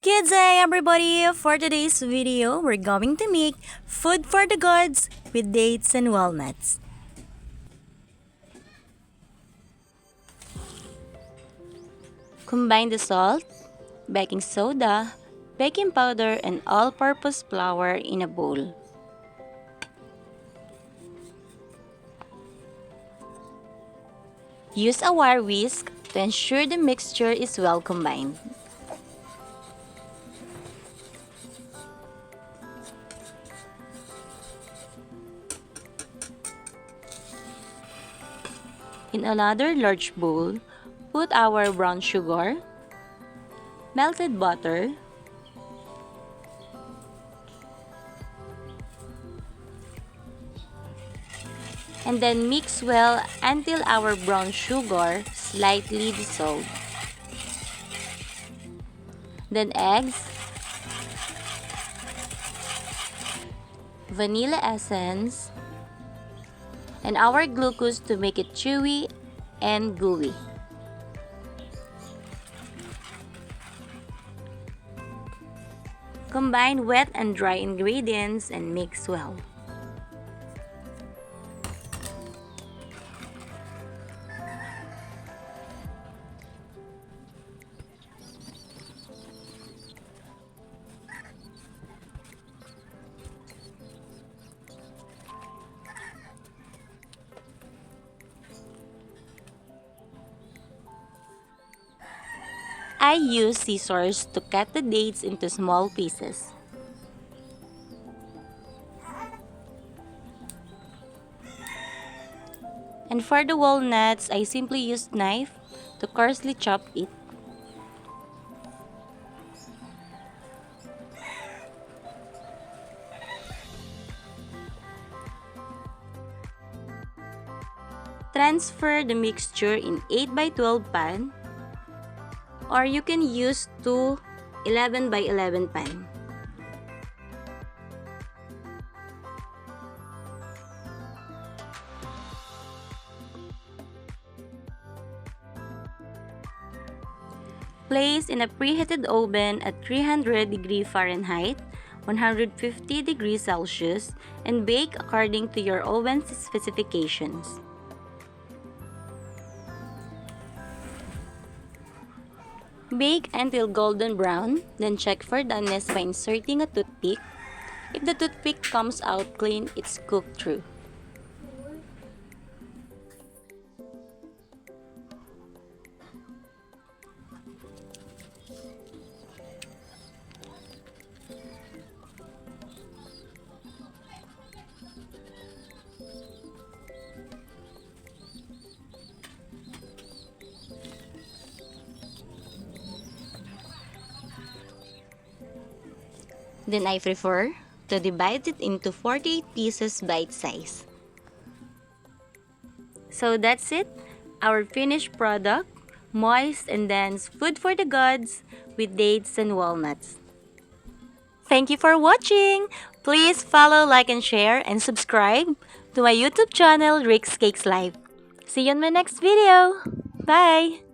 Good day everybody! For today's video, we're going to make food for the gods with dates and walnuts. Combine the salt, baking soda, baking powder, and all-purpose flour in a bowl. Use a wire whisk to ensure the mixture is well combined. In another large bowl, put our brown sugar, melted butter, and then mix well until our brown sugar slightly dissolved. Then eggs, vanilla essence, and our glucose to make it chewy and gooey. Combine wet and dry ingredients and mix well. I use scissors to cut the dates into small pieces. And for the walnuts, I simply used knife to coarsely chop it. Transfer the mixture in 8 by 12 pan, or you can use 2 11 by 11 pan. Place in a preheated oven at 300 degrees Fahrenheit, 150 degrees Celsius, and bake according to your oven's specifications. Bake until golden brown, then check for doneness by inserting a toothpick. If the toothpick comes out clean, it's cooked through. Then I prefer to divide it into 48 pieces bite size. So that's it, our finished product, moist and dense food for the gods with dates and walnuts. Thank you for watching! Please follow, like, and share, and subscribe to my YouTube channel, Rhixcakes Live. See you in my next video! Bye!